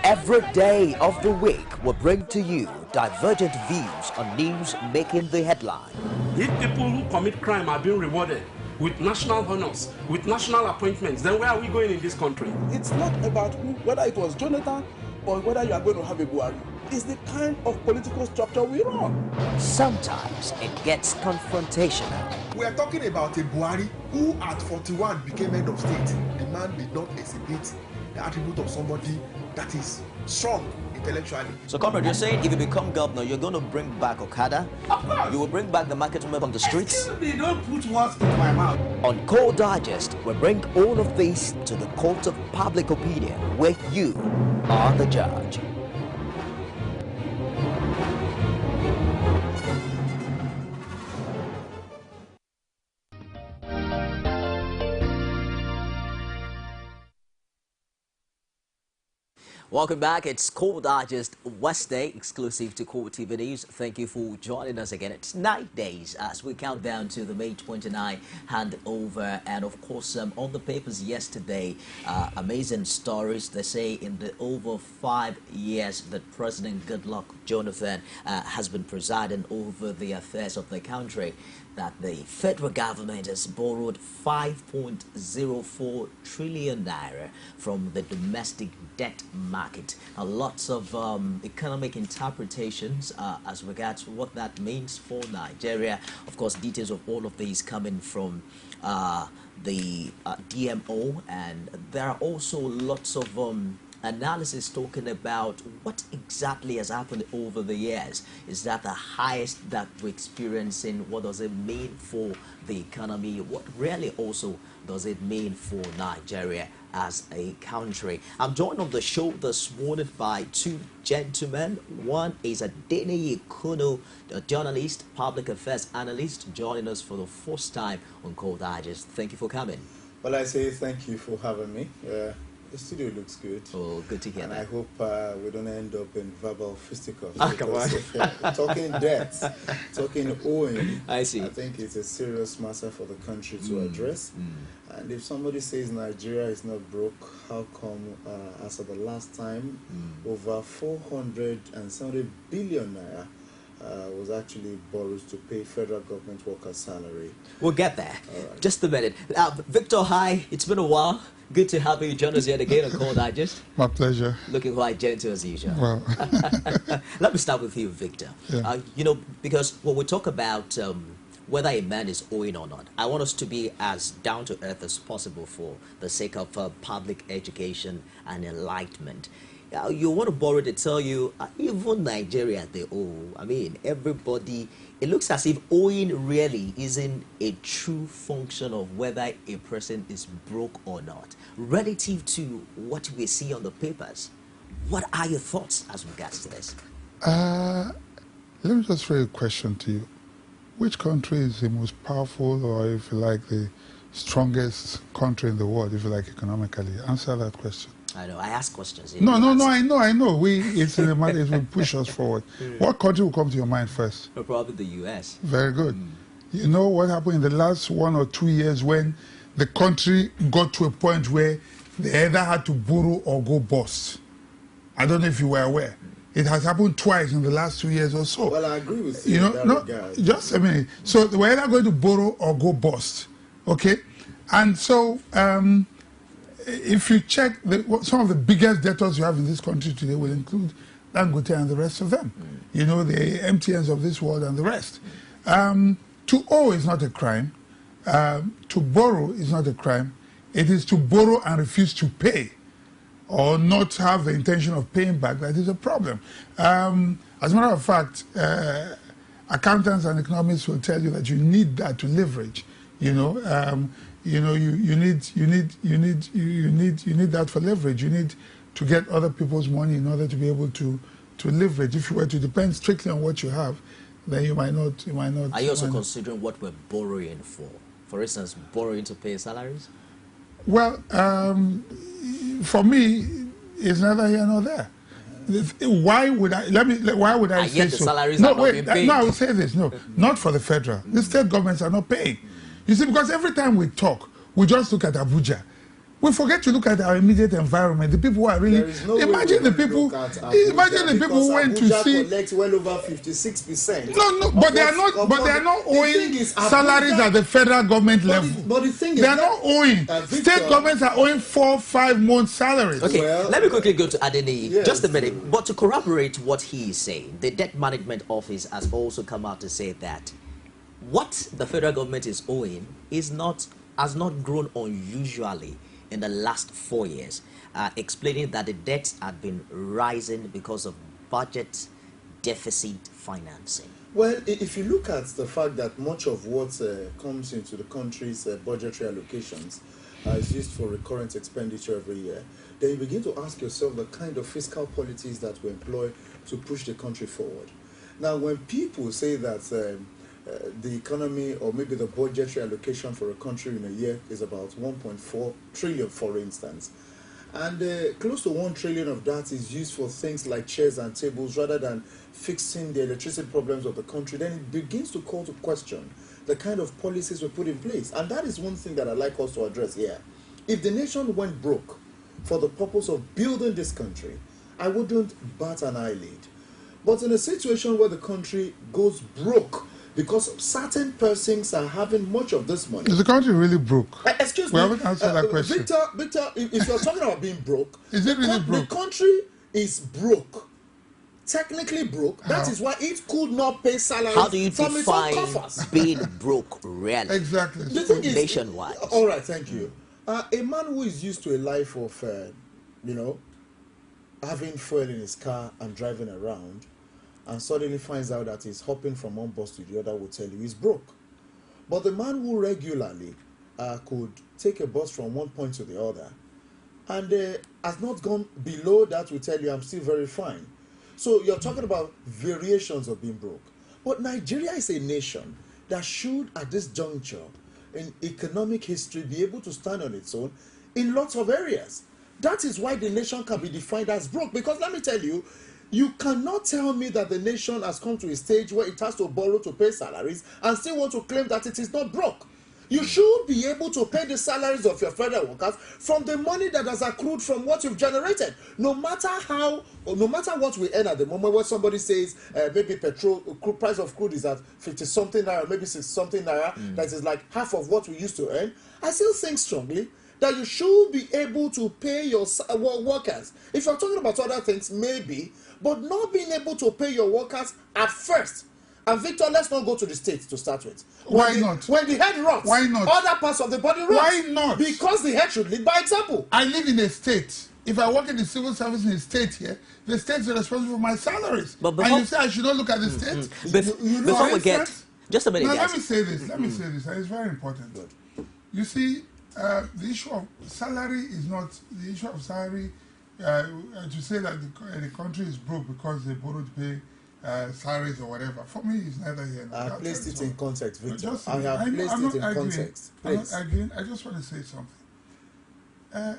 Every day of the week will bring to you divergent views on news making the headline. If people who commit crime are being rewarded with national honors, with national appointments, then where are we going in this country? It's not about whether it was Jonathan or whether you are going to have a Buhari. It's the kind of political structure we run. Sometimes it gets confrontational. We are talking about a Buhari who at 41 became head of state. The man did not exhibit the attribute of somebody that is strong intellectually. So, comrade, you're saying if you become governor, you're going to bring back Okada? Of course. You will bring back the market women from the streets? Excuse me, don't put words into my mouth. On Core Digest, we bring all of this to the court of public opinion, where you are the judge. Welcome back. It's Core Digest Wednesday, exclusive to Core TV News. Thank you for joining us again. It's 9 days as we count down to the May 29 handover. And of course, on the papers yesterday, amazing stories. They say in the over 5 years that President Goodluck Jonathan has been presiding over the affairs of the country, that the federal government has borrowed 5.04 trillion naira from the domestic debt market. Lots of economic interpretations as regards to what that means for Nigeria. Of course, details of all of these coming from the DMO, and there are also lots of analysis talking about what exactly has happened over the years. Is that the highest that we're experiencing? What does it mean for the economy? What really also does it mean for Nigeria as a country? I'm joined on the show this morning by two gentlemen. One is Adeniyi Kuno, a journalist, public affairs analyst, joining us for the first time on Core Digest. Thank you for coming. Well, I say thank you for having me. The studio looks good. Oh, good to hear and that. I hope we don't end up in verbal fisticuffs. Come on. Talking debt, talking owing. I see. I think it's a serious matter for the country to address. And if somebody says Nigeria is not broke, how come, as of the last time, over 470 billion naira was actually borrowed to pay federal government workers' salary? We'll get there. Right. Just a minute. Victor, hi. It's been a while. Good to have you join us yet again on Core Digest. My pleasure. Looking quite gentle as usual. Well, let me start with you, Victor. Yeah. You know, because when we talk about whether a man is owing or not, I want us to be as down to earth as possible for the sake of public education and enlightenment. You want to borrow to tell you, even Nigeria, they owe. I mean, everybody, it looks as if owing really isn't a true function of whether a person is broke or not. Relative to what we see on the papers, what are your thoughts as regards to this? let me just throw a question to you. Which country is the most powerful, or if you like, the strongest country in the world, if you like, economically? Answer that question. I know, I ask questions. No, I know. It's in the matter, it will push us forward. What country will come to your mind first? Probably the U.S. Very good. You know what happened in the last 1 or 2 years when the country got to a point where they either had to borrow or go bust? I don't know if you were aware. It has happened twice in the last 2 years or so. Well, I agree with you. You know, in that no, regard. just a minute. So they were either going to borrow or go bust, okay? And so if you check some of the biggest debtors you have in this country today will include Dangote and the rest of them. You know, the MTNs of this world and the rest. To owe is not a crime. To borrow is not a crime. It is to borrow and refuse to pay, or not have the intention of paying back, that is a problem. As a matter of fact, accountants and economists will tell you that you need that to leverage. You know, you need that for leverage. You need to get other people's money in order to be able to leverage. If you were to depend strictly on what you have, then you might not. Are you also considering what we're borrowing for? For instance, borrowing to pay salaries? Well, for me, it's neither here nor there. Why would I? Why would I say yet so? the salaries are not being paid. No, I will say this. No, not for the federal. The state governments are not paying. You see, because every time we talk, we just look at Abuja. we forget to look at our immediate environment. The people who are really imagine the people. Imagine the people who went to see. Collect well over 56%. No, but they are not. But they are not owing salaries at the federal government level. But the thing is, they are not owing. State governments are owing 4-5 months' salaries. Okay, Well, let me quickly go to Adeni. Yes. Just a minute. But to corroborate what he is saying, the Debt Management Office has also come out to say that what the federal government is owing has not grown unusually in the last 4 years, explaining that the debts had been rising because of budget deficit financing. Well, if you look at the fact that much of what comes into the country's budgetary allocations is used for recurrent expenditure every year, then you begin to ask yourself the kind of fiscal policies that we employ to push the country forward. Now, when people say that the economy or maybe the budgetary allocation for a country in a year is about 1.4 trillion, for instance, and close to 1 trillion of that is used for things like chairs and tables rather than fixing the electricity problems of the country, then it begins to call to question the kind of policies we put in place. And that is one thing that I'd like us to address here. If the nation went broke for the purpose of building this country, I wouldn't bat an eyelid. But in a situation where the country goes broke because certain persons are having much of this money. Is the country really broke? Excuse we me. haven't answered that question. Victor, if you're talking about being broke, is it really broke? The country is broke. Technically broke. How? That is why it could not pay salaries How do you from its own define coffers. being broke really? Exactly. The thing is, nationwide. all right, thank you. A man who is used to a life of, having fuel in his car and driving around, and suddenly finds out that he's hopping from one bus to the other, will tell you he's broke. But the man who regularly could take a bus from one point to the other and has not gone below that will tell you I'm still very fine. So you're talking about variations of being broke. But Nigeria is a nation that should, at this juncture in economic history, be able to stand on its own in lots of areas. That is why the nation can be defined as broke. Because let me tell you, you cannot tell me that the nation has come to a stage where it has to borrow to pay salaries and still want to claim that it is not broke. You should be able to pay the salaries of your federal workers from the money that has accrued from what you've generated. No matter what we earn at the moment, where somebody says maybe price of crude is at 50-something naira, maybe 60-something naira, that is like half of what we used to earn, I still think strongly that you should be able to pay your workers. If you're talking about other things, maybe, but not being able to pay your workers at first. And Victor, let's not go to the States to start with. Why not? When the head rots, why not? Other parts of the body rot. Why not? Because the head should lead by example. I live in a state. If I work in the civil service in a state here, the state is responsible for my salaries. But and you say I should not look at the state? Before we get... Just a minute, now, guys. let me say this, and it's very important. Good. You see, the issue of salary is not... The issue of salary, to say that the country is broke because they borrow to pay salaries or whatever, for me, it's neither here nor there. I have placed it in context, Victor. I'm not arguing. Please. I just want to say something.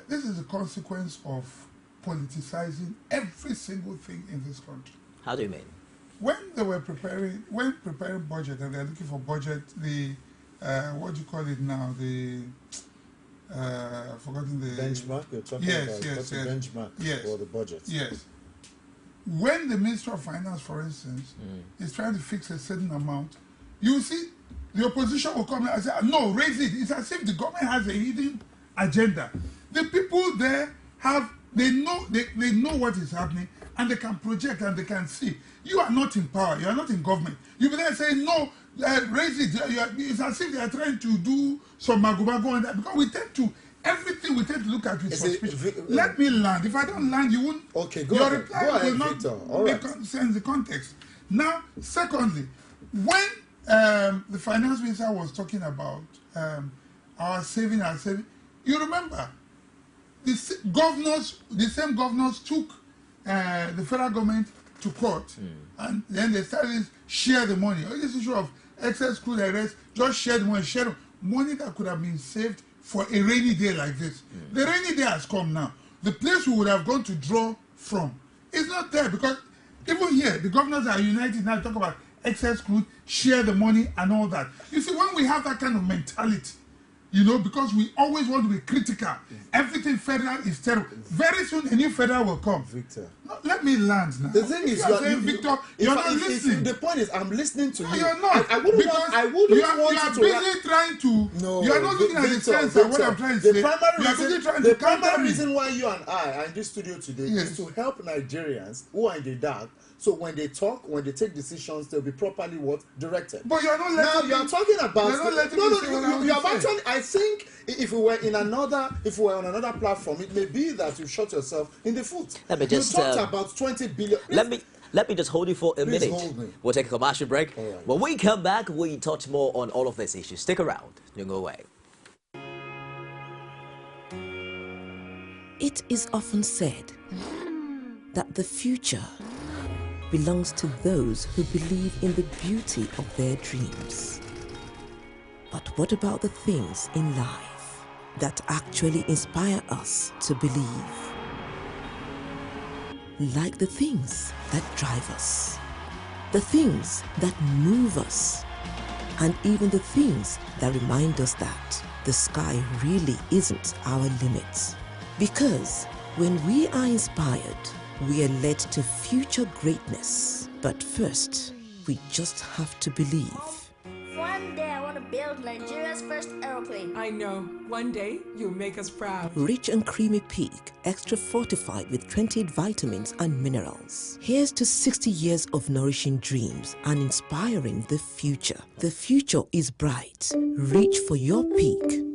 This is a consequence of politicizing every single thing in this country. How do you mean? When they were preparing budget and they're looking for budget, the what do you call it now? The I've forgotten the benchmark. You're talking about what's the benchmark for the budget. Yes. When the Minister of Finance, for instance, is trying to fix a certain amount, you see the opposition will come and say, no, raise it. It's as if the government has a hidden agenda. The people there they know what is happening, and they can project and they can see. You are not in power. You are not in government. You will then say, no, raise it. It's as if they are trying to do some magomago and that, because we tend to everything we tend to look at with suspicion. Let me land. If I don't land, you won't. Okay, go your ahead. reply Go ahead, will not Victor. All right. make sense the context. Now, secondly, when the finance minister was talking about our saving, you remember the same governors took the federal government to court, and then they started share the money. This issue of excess crude arrest, just share the money that could have been saved for a rainy day like this. The rainy day has come now. The place we would have gone to draw from is not there, because even here, the governors are united now to talk about excess crude, share the money and all that. You see, when we have that kind of mentality, You know, because we always want to be critical. Everything federal is terrible. Very soon, a new federal will come. Victor. No, let me land now. The thing is, Victor, you're not listening. The point is, I'm listening to no, you. You're not. I wouldn't want you are to busy trying to. No, you are not looking at the sense of what I'm trying to say. The primary reason why you and I are in this studio today is to help Nigerians who are in the dark. So when they talk, when they take decisions, they'll be properly directed. But you're not letting now you are talking about. You have actually. I think if we were on another platform, it may be that you shot yourself in the foot. Let me just you talked about 20 billion. Let me just hold you for a minute. Hold me. We'll take a commercial break. Right. When we come back, we touch more on all of these issues. Stick around. Don't go away. It is often said that the future belongs to those who believe in the beauty of their dreams. But what about the things in life that actually inspire us to believe? Like the things that drive us, the things that move us, and even the things that remind us that the sky really isn't our limit. Because when we are inspired, we are led to future greatness. But first, we just have to believe. One day I want to build Nigeria's first aeroplane. I know. One day you'll make us proud. Rich and creamy pig, extra fortified with 28 vitamins and minerals. Here's to 60 years of nourishing dreams and inspiring the future. The future is bright. Reach for your peak.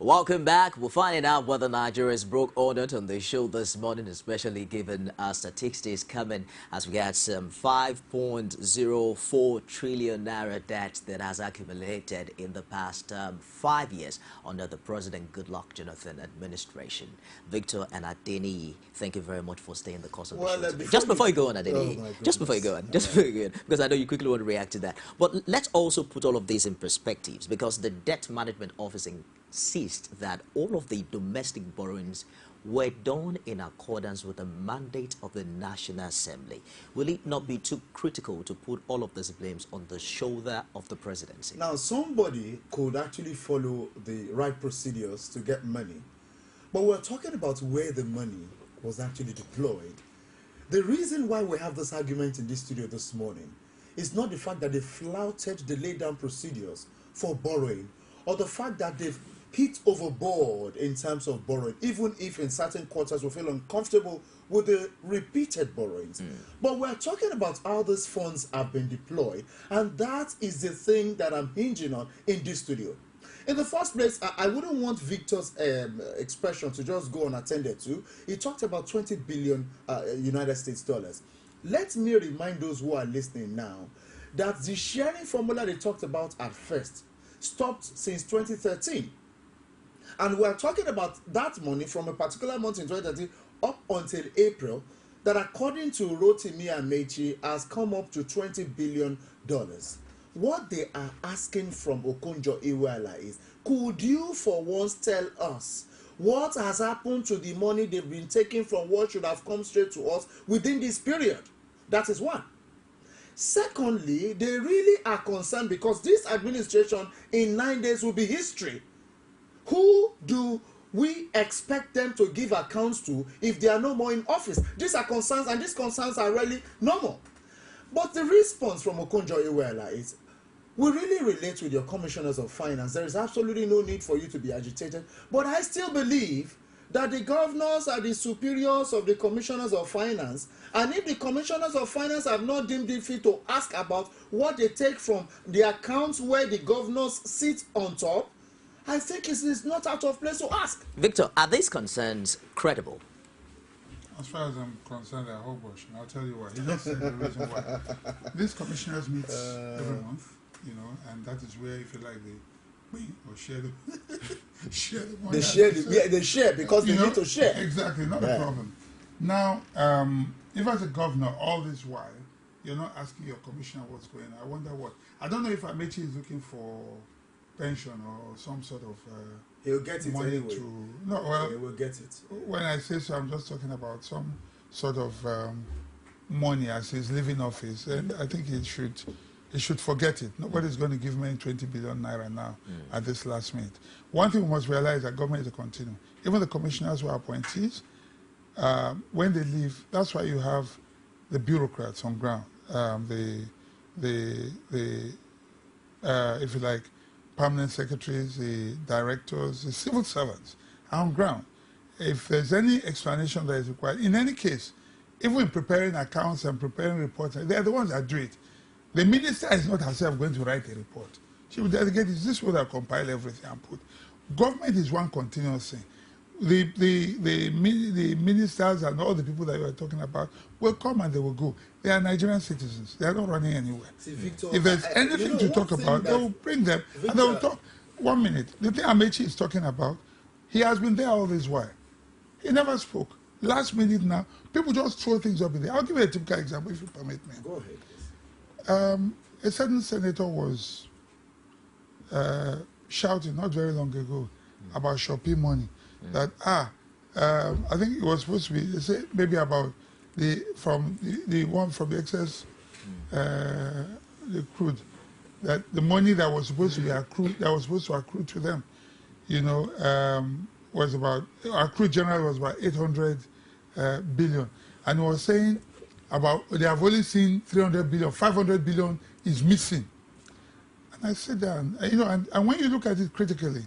Welcome back. We're finding out whether Nigeria is broke or not on the show this morning, especially given statistics coming as we get some 5.04 trillion naira debt that has accumulated in the past 5 years under the President Goodluck Jonathan administration. Victor and Adeniyi, thank you very much for staying the course of the show. Just before you go on, Adeniyi, just before you go on, because I know you quickly want to react to that. But let's also put all of these in perspectives, because the Debt Management Office insist that all of the domestic borrowings were done in accordance with the mandate of the National Assembly. Will it not be too critical to put all of these blames on the shoulder of the presidency? Now, somebody could actually follow the right procedures to get money, but we're talking about where the money was actually deployed. The reason why we have this argument in this studio this morning is not the fact that they flouted the laid-down procedures for borrowing, or the fact that they've hit overboard in terms of borrowing, even if in certain quarters we feel uncomfortable with the repeated borrowings. But we're talking about how these funds have been deployed, and that is the thing that I'm hinging on in this studio. In the first place, I wouldn't want Victor's expression to just go unattended to. He talked about 20 billion United States dollars. Let me remind those who are listening now that the sharing formula they talked about at first stopped since 2013. And we're talking about that money from a particular month in 2013 up until April, that according to Rotimi Amechi has come up to $20 billion. What they are asking from Okonjo-Iweala is, could you for once tell us what has happened to the money they've been taking from what should have come straight to us within this period? That is one. Secondly, they really are concerned because this administration in 9 days will be history. Who do we expect them to give accounts to if they are no more in office? These are concerns, and these concerns are really normal. But the response from Okonjo-Iweala is, we really relate with your commissioners of finance. There is absolutely no need for you to be agitated. But I still believe that the governors are the superiors of the commissioners of finance. And if the commissioners of finance have not deemed it fit to ask about what they take from the accounts where the governors sit on top, I think it is not out of place to ask. Victor, are these concerns credible? As far as I'm concerned, I hope, and I'll tell you why. He just said the reason why. These commissioners meet every month, you know, and that is where, if you like, they or share the share the money. They share because they need to share. Exactly, not a problem. Now, if as a governor, all this while, you're not asking your commissioner what's going on, I wonder what. I don't know if Amechi is looking for pension or some sort of he'll get it money anyway. No, well, he will get it. When I say so, I'm just talking about some sort of money as he's leaving office, and I think he should forget it. Nobody's going to give me 20 billion naira now at this last minute. One thing we must realize that government is to continue. Even the commissioners who are appointees, when they leave, that's why you have the bureaucrats on ground, if you like, permanent secretaries, the directors, the civil servants are on ground. If there's any explanation that is required, in any case, even in preparing accounts and preparing reports, they're the ones that do it. The minister is not herself going to write a report. She will delegate it. This will that compile everything and put. Government is one continuous thing. The ministers and all the people that you are talking about will come and they will go. They are Nigerian citizens. They are not running anywhere. See, Victor, if there's anything to talk about, they will bring them and they will talk. 1 minute. The thing Amechi is talking about, he has been there all this while. He never spoke. Last minute now, people just throw things up in there. I'll give you a typical example, if you permit me. Go ahead. A certain senator was shouting not very long ago about shopping money. That I think it was supposed to be, they say maybe about the one from the excess the crude, that the money that was supposed to be accrued, that was supposed to accrue to them, was about, accrued generally was about 800 billion, and he was saying about they have only seen 300 billion, 500 billion is missing. And I said that, and when you look at it critically,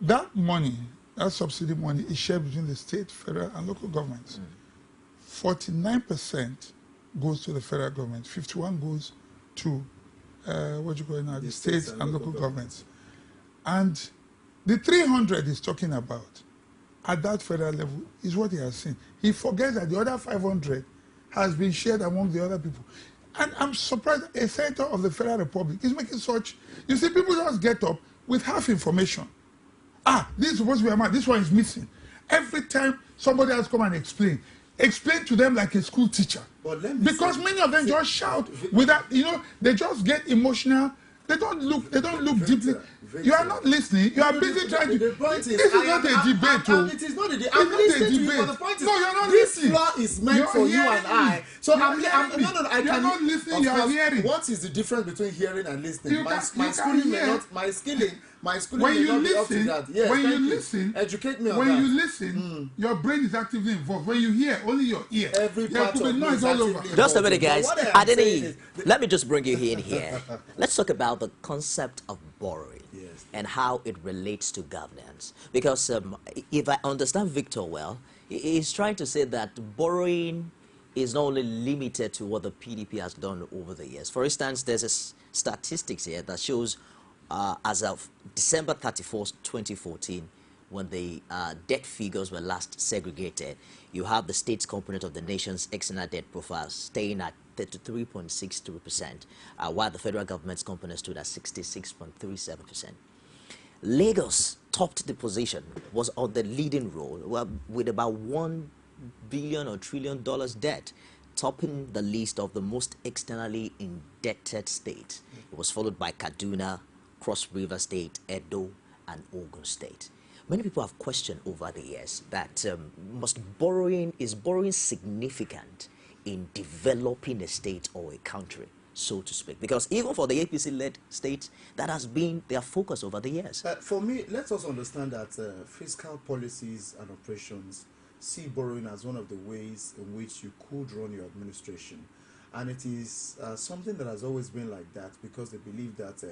that money, that subsidy money, is shared between the state, federal, and local governments. 49% goes to the federal government, 51% goes to the states and local governments. And the 300 he's talking about at that federal level is what he has seen. He forgets that the other 500 has been shared among the other people. And I'm surprised a senator of the Federal Republic is making such. You see, people just get up with half information. This is supposed to be a man. This one is missing. Every time somebody else come and explain to them like a school teacher. Because many of them just shout without, they just get emotional. They don't look deeply. Victor, you are not listening. You are busy trying to. The point is, this is not a debate. It is not a debate. I'm listening to you, but the point is, no, you're not this listening. floor is meant for you and I. So you're not listening. You are hearing. What is the difference between hearing and listening? My schooling when may you not be up to listen, that. Yes, when you listen, educate me on when that. you listen, your brain is actively involved. When you hear, only your ear. Every part could be of me noise is all actively over. involved. Just a minute, guys. Adeni, let me just bring you in here. Let's talk about the concept of borrowing and how it relates to governance. Because if I understand Victor well, he's trying to say that borrowing is not only limited to what the PDP has done over the years. For instance, there's a statistics here that shows as of December 31st, 2014, when the debt figures were last segregated, you have the state's component of the nation's external debt profile staying at 33.63%, while the federal government's component stood at 66.37%. Lagos topped the position, was on the leading role, with about $1 billion or $1 trillion debt, topping the list of the most externally indebted states. It was followed by Kaduna, Cross River State, Edo, and Ogun State. Many people have questioned over the years that is borrowing significant in developing a state or a country, so to speak? Because even for the APC-led states, that has been their focus over the years. For me, let us understand that fiscal policies and operations see borrowing as one of the ways in which you could run your administration. And it is something that has always been like that, because they believe that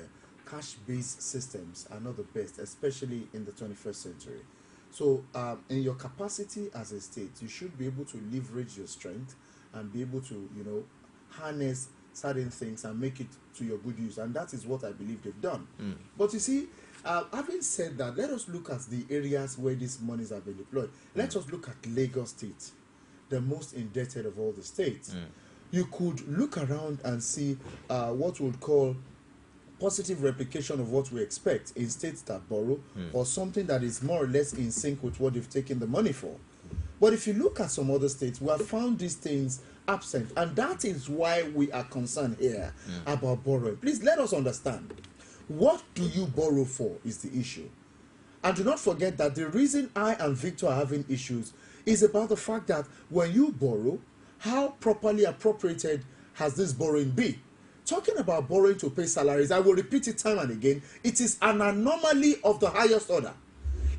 cash-based systems are not the best, especially in the 21st century. So in your capacity as a state, you should be able to leverage your strength and be able to, harness certain things and make it to your good use. And that is what I believe they've done. But you see, having said that, let us look at the areas where these monies have been deployed. Let us look at Lagos State, the most indebted of all the states. You could look around and see what we would call positive replication of what we expect in states that borrow, or something that is more or less in sync with what they've taken the money for. But if you look at some other states, we have found these things absent, and that is why we are concerned here about borrowing. Please let us understand. What do you borrow for is the issue. And do not forget that the reason I and Victor are having issues is about the fact that when you borrow, how properly appropriated has this borrowing been? Talking about borrowing to pay salaries, I will repeat it time and again, it is an anomaly of the highest order.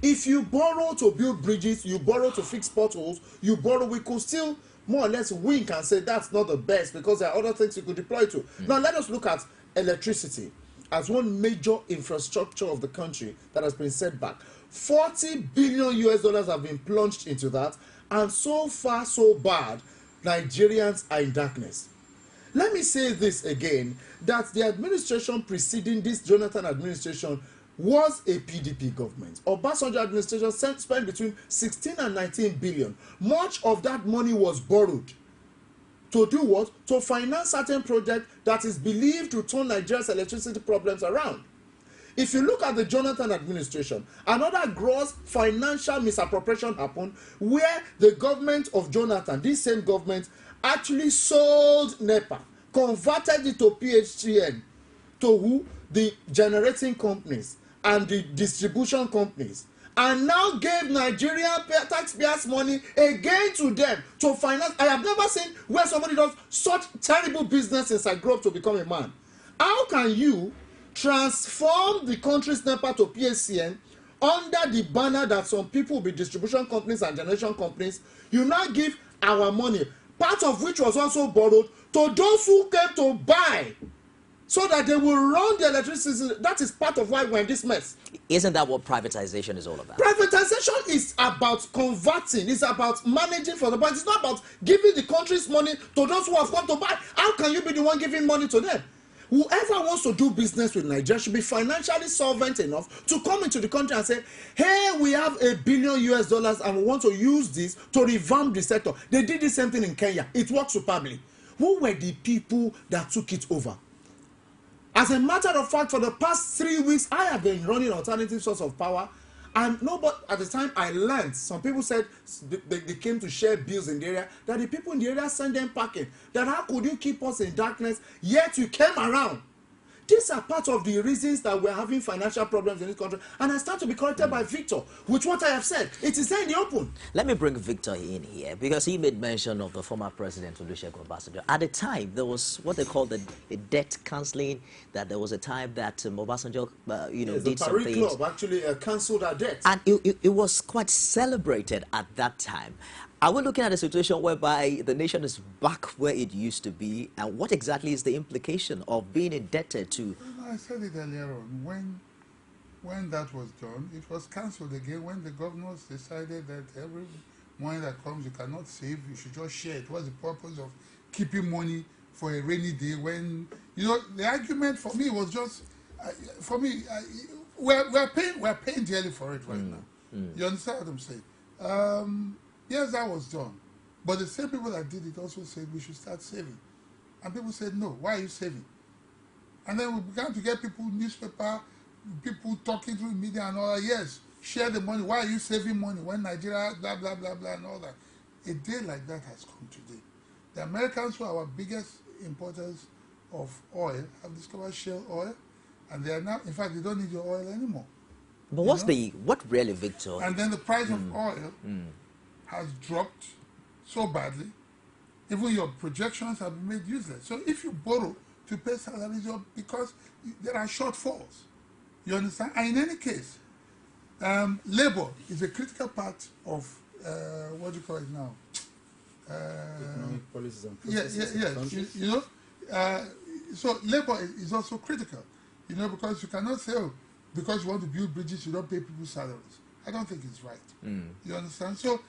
If you borrow to build bridges, you borrow to fix potholes, you borrow, we could still more or less wink and say that's not the best because there are other things you could deploy to. Now let us look at electricity as one major infrastructure of the country that has been set back. $40 billion have been plunged into that, and so far so bad, Nigerians are in darkness. Let me say this again, that the administration preceding this Jonathan administration was a PDP government. Obasanjo administration spent between 16 and 19 billion. Much of that money was borrowed. To do what? To finance certain projects that is believed to turn Nigeria's electricity problems around. If you look at the Jonathan administration, another gross financial misappropriation happened where the government of Jonathan, this same government, actually sold NEPA, converted it to PHTN, to who? The generating companies and the distribution companies, and now gave Nigerian taxpayers money again to them to finance. I have never seen where somebody does such terrible business inside Grove to become a man. How can you transform the country's NEPA to PHCN under the banner that some people will be distribution companies and generation companies? You now give our money, part of which was also borrowed, to those who came to buy, so that they will run the electricity. That is part of why we're in this mess. Isn't that what privatization is all about? Privatization is about converting, it's about managing for the bank. It's not about giving the country's money to those who have come to buy. How can you be the one giving money to them? Whoever wants to do business with Nigeria should be financially solvent enough to come into the country and say, hey, we have $1 billion and we want to use this to revamp the sector. They did the same thing in Kenya. It worked superbly. Who were the people that took it over? As a matter of fact, for the past 3 weeks, I have been running alternative source of power, and nobody, at the time I learned, some people said they came to share bills in the area, that the people in the area sent them packing, that how could you keep us in darkness, yet you came around. These are part of the reasons that we're having financial problems in this country, and I start to be corrected by Victor with what I have said. It is there in the open. Let me bring Victor in here, because he made mention of the former president, Olusegun Obasanjo. At the time, there was what they call the debt cancelling, that there was a time that Obasanjo, did some things. The Club actually cancelled our debt. And it was quite celebrated at that time. Are we looking at a situation whereby the nation is back where it used to be? And what exactly is the implication of being indebted to? I said it earlier on. When that was done, it was cancelled again when the governors decided that every money that comes you cannot save, you should just share it. What's the purpose of keeping money for a rainy day when, the argument for me was just, we're paying dearly for it right now. You understand what I'm saying? Yes, that was done. But the same people that did it also said we should start saving. And people said, no, why are you saving? And then we began to get people, newspaper, people talking through the media and all that. Yes, share the money. Why are you saving money when Nigeria, blah, blah, blah, blah, and all that. A day like that has come today. The Americans, who are our biggest importers of oil, have discovered shale oil. And they are now, in fact, they don't need your oil anymore. But what really, Victor? And then the price of oil has dropped so badly, even your projections have been made useless. So if you borrow to pay salaries, because there are shortfalls, you understand? And in any case, labor is a critical part of what do you call it now? Economic policies and processes. So labor is also critical, because you cannot say, oh, because you want to build bridges, you don't pay people's salaries. I don't think it's right. You understand? So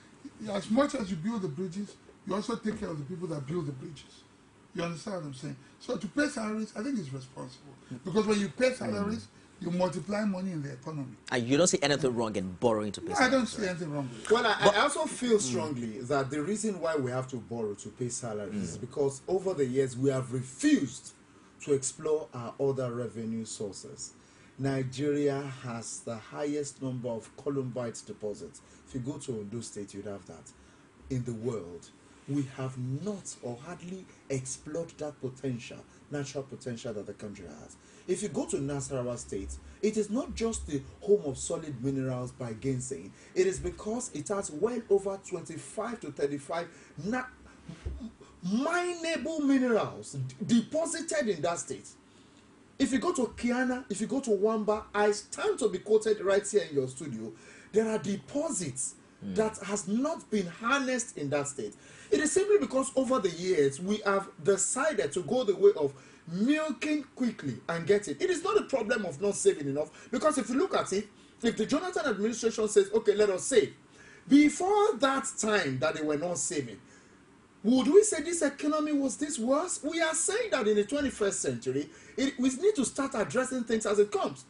as much as you build the bridges, you also take care of the people that build the bridges. You understand what I'm saying? So to pay salaries, I think it's responsible. Because when you pay salaries, you multiply money in the economy. And you don't see anything wrong in borrowing to pay salaries? I don't see anything wrong with it. Well, I also feel strongly that the reason why we have to borrow to pay salaries is because over the years we have refused to explore our other revenue sources. Nigeria has the highest number of columbite deposits. If you go to Ondo State, you'd have that. In the world, we have not or hardly explored that potential, natural potential that the country has. If you go to Nasarawa State, it is not just the home of solid minerals by gainsaying. It is because it has well over 25 to 35 mineable minerals deposited in that state. If you go to Kiana, if you go to Wamba, I stand to be quoted right here in your studio. There are deposits that has not been harnessed in that state. It is simply because over the years we have decided to go the way of milking quickly and get it. It is not a problem of not saving enough, because if you look at it, if the Jonathan administration says, okay, let us save, before that time that they were not saving, would we say this economy was this worse? We are saying that in the 21st century, we need to start addressing things as it comes.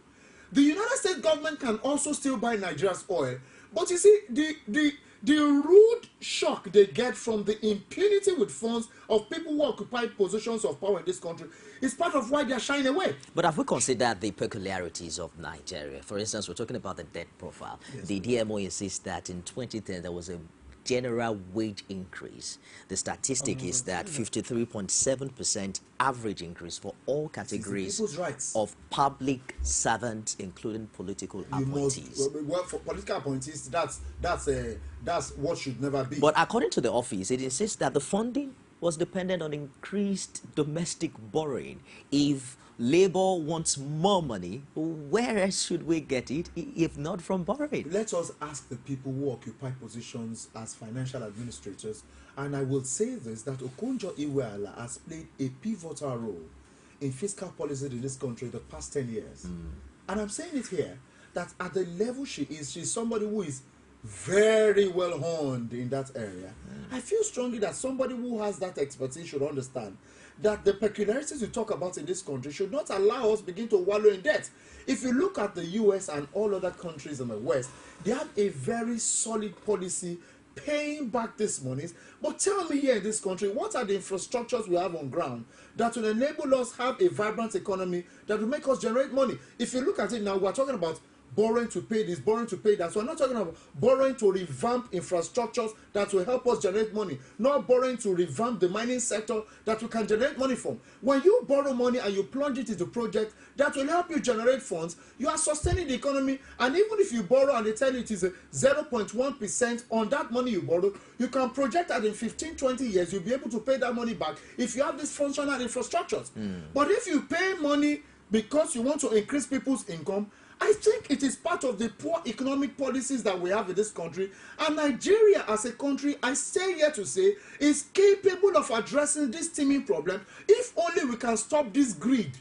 The United States government can also still buy Nigeria's oil, but you see, the rude shock they get from the impunity with funds of people who occupy positions of power in this country is part of why they are shying away. But have we considered the peculiarities of Nigeria? For instance, we're talking about the debt profile. Yes. The DMO insists that in 2010 there was a general wage increase. The statistic is that 53.7% average increase for all categories of public servants, including political appointees. Well, for political appointees, that's what should never be. But according to the office, it insists that the funding was dependent on increased domestic borrowing. If Labour wants more money, where else should we get it if not from borrowing? Let us ask the people who occupy positions as financial administrators, and I will say this, that Okonjo-Iweala has played a pivotal role in fiscal policy in this country the past 10 years. And I'm saying it here, that at the level she is, she's somebody who is very well honed in that area. I feel strongly that somebody who has that expertise should understand that the peculiarities we talk about in this country should not allow us begin to wallow in debt. If you look at the US and all other countries in the West, they have a very solid policy paying back these monies. But tell me here in this country, what are the infrastructures we have on ground that will enable us have a vibrant economy that will make us generate money? If you look at it now, we're talking about borrowing to pay this, borrowing to pay that. So we're not talking about borrowing to revamp infrastructures that will help us generate money, not borrowing to revamp the mining sector that we can generate money from. When you borrow money and you plunge it into projects that will help you generate funds, you are sustaining the economy. And even if you borrow and they tell you it is a 0.1% on that money you borrow, you can project that in 15, 20 years you'll be able to pay that money back if you have these functional infrastructures. But if you pay money because you want to increase people's income, I think it is part of the poor economic policies that we have in this country. And Nigeria as a country, I say here to say, is capable of addressing this teeming problem if only we can stop this greed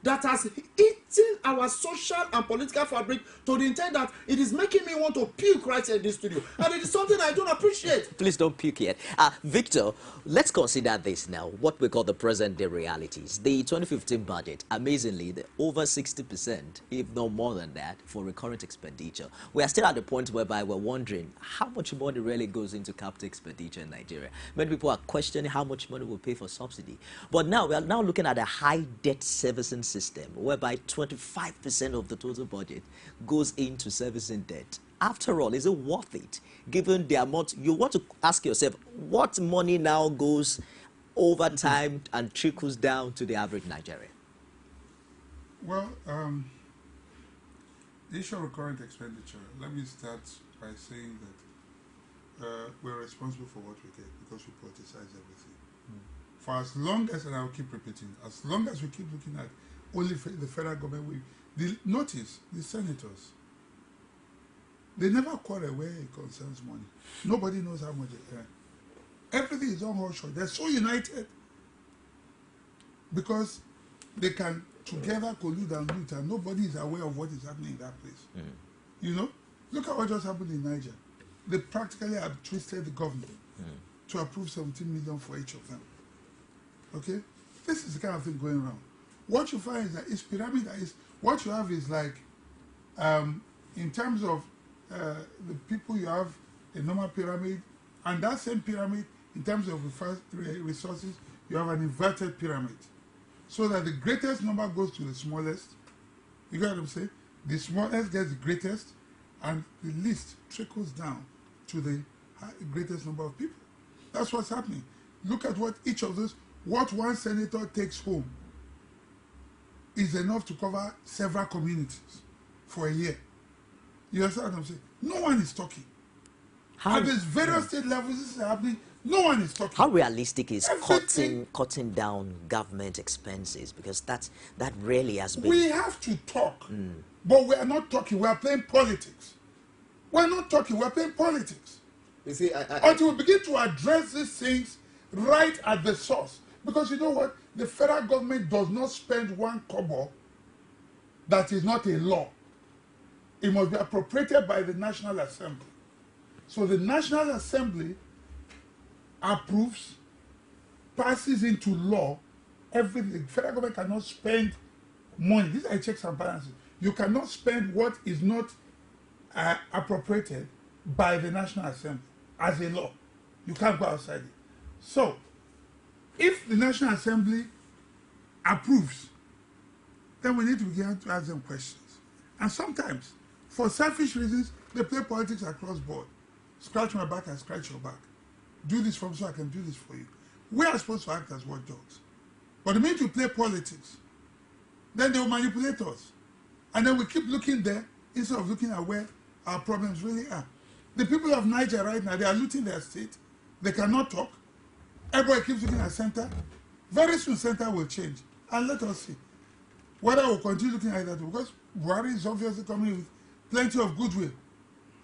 that has eaten our social and political fabric to the intent that it is making me want to puke right here in this studio. And it is something I don't appreciate. Please don't puke yet. Victor, let's consider this now, what we call the present day realities. The 2015 budget, amazingly, over 60%, if not more than that, for recurrent expenditure. We are still at the point whereby we're wondering how much money really goes into capital expenditure in Nigeria. Many people are questioning how much money we'll pay for subsidy. But now we are now looking at a high debt servicing system whereby 25% of the total budget goes into servicing debt. After all, is it worth it given the amount? You want to ask yourself, what money now goes over time and trickles down to the average Nigerian? Well, the issue of recurrent expenditure, let me start by saying that we're responsible for what we get because we politicize everything. For as long as, and I'll keep repeating, as long as we keep looking at only the federal government, notice the senators, they never quarrel where it concerns money. Nobody knows how much they earn. Everything is on hush. They're so united because they can together collude and loot, and nobody is aware of what is happening in that place. You know, look at what just happened in Niger. They practically have twisted the government to approve 17 million for each of them. Okay, this is the kind of thing going around. What you find is that it's pyramid. What you have is like, in terms of the people, you have a normal pyramid, and that same pyramid, in terms of resources, you have an inverted pyramid, so that the greatest number goes to the smallest. You get what I'm saying? The smallest gets the greatest, and the least trickles down to the greatest number of people. That's what's happening. Look at what each of those, what one senator takes home is enough to cover several communities for a year. You understand what I'm saying? No one is talking. At these various state levels, this is happening No one is talking. How realistic is Everything- cutting down government expenses? Because that really has been. We have to talk, but we are not talking. We are playing politics. We are not talking. We are playing politics. You see, Until we begin to address these things right at the source. Because you know what? The federal government does not spend one kobo that is not a law. It must be appropriated by the National Assembly. So the National Assembly approves, passes into law everything. The federal government cannot spend money. These are checks and balances. You cannot spend what is not appropriated by the National Assembly as a law. You can't go outside it. So, if the National Assembly approves, then we need to begin to ask them questions. And sometimes, for selfish reasons, they play politics across board. Scratch my back and scratch your back. Do this for me so I can do this for you. We are supposed to act as watchdogs. But the minute you play politics, then they will manipulate us. And then we keep looking there instead of looking at where our problems really are. The people of Niger right now, they are looting their state. They cannot talk. Everybody keeps looking at center. Very soon center will change. And let us see whether we'll continue looking at that. Because Buhari is obviously coming with plenty of goodwill.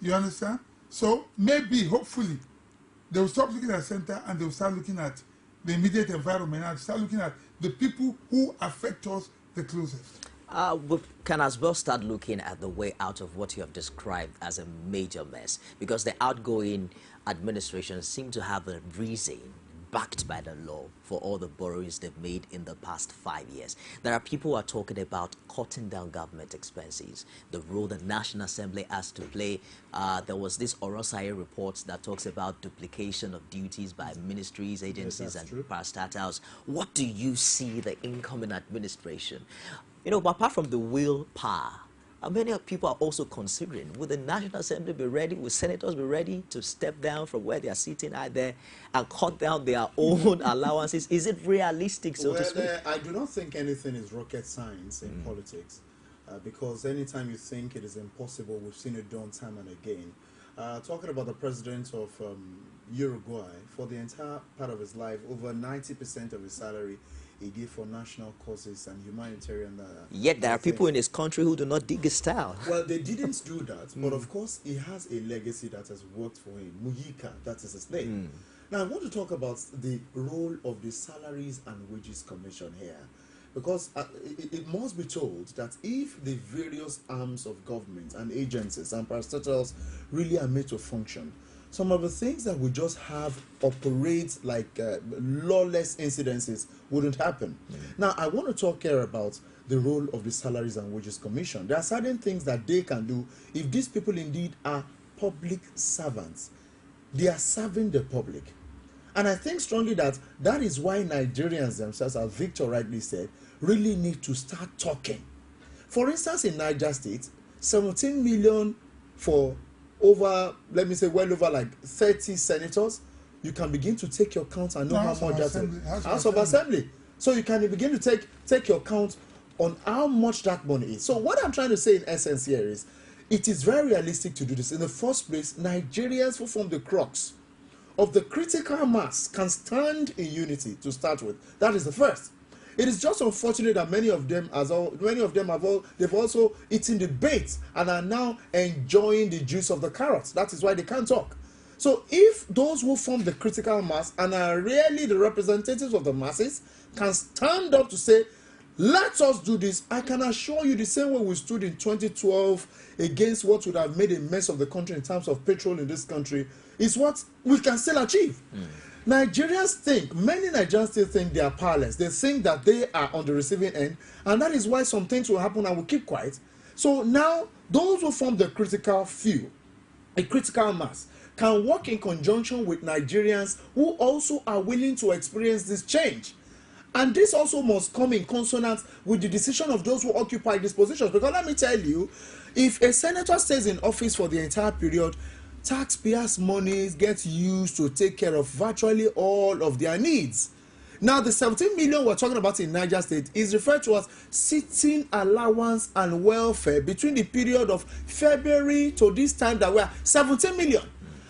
You understand? So maybe, hopefully, they will stop looking at center and they will start looking at the immediate environment and start looking at the people who affect us the closest. We can as well start looking at the way out of what you have described as a major mess, because the outgoing administration seem to have a reason backed by the law for all the borrowings they've made in the past 5 years. There are people who are talking about cutting down government expenses, the role the National Assembly has to play. There was this Orosai report that talks about duplication of duties by ministries, agencies, and parastatals. What do you see the incoming administration? You know, apart from the willpower, many people are also considering, will the National Assembly be ready, will senators be ready to step down from where they are sitting out there and cut down their own allowances? Is it realistic, so to speak? I do not think anything is rocket science in politics, because anytime you think it is impossible, we've seen it done time and again. Talking about the president of Uruguay, for the entire part of his life, over 90% of his salary he gave for national causes and humanitarian. Yet there are people in his country who do not dig his style. Well, they didn't do that, but of course he has a legacy that has worked for him. Mujica, that is his name. Now I want to talk about the role of the Salaries and Wages Commission here, because it must be told that if the various arms of government and agencies and parastatals really are made to function, some of the things that we just have operate like lawless incidences wouldn't happen. Now, I want to talk here about the role of the Salaries and Wages Commission. There are certain things that they can do if these people indeed are public servants. They are serving the public. And I think strongly that that is why Nigerians themselves, as Victor rightly said, really need to start talking. For instance, in Niger State, 17 million for over, let me say, well over like 30 senators. You can begin to take your count and know how much that's House of Assembly. So you can begin to take your count on how much that money is. So what I'm trying to say in essence here is, it is very realistic to do this. In the first place, Nigerians who form the crux of the critical mass can stand in unity to start with. That is the first. It is just unfortunate that many of them they've also eaten the bait and are now enjoying the juice of the carrots. That is why they can't talk. So if those who form the critical mass and are really the representatives of the masses can stand up to say, let us do this, I can assure you the same way we stood in 2012 against what would have made a mess of the country in terms of petrol in this country, is what we can still achieve. Nigerians think, many Nigerians still think they are powerless. They think that they are on the receiving end, and that is why some things will happen and will keep quiet. So now, those who form the critical few, a critical mass, can work in conjunction with Nigerians who also are willing to experience this change. And this also must come in consonance with the decision of those who occupy these positions. Because let me tell you, if a senator stays in office for the entire period, taxpayers' money gets used to take care of virtually all of their needs. Now, the 17 million we're talking about in Niger State is referred to as sitting allowance and welfare between the period of February to this time that we are 17 million.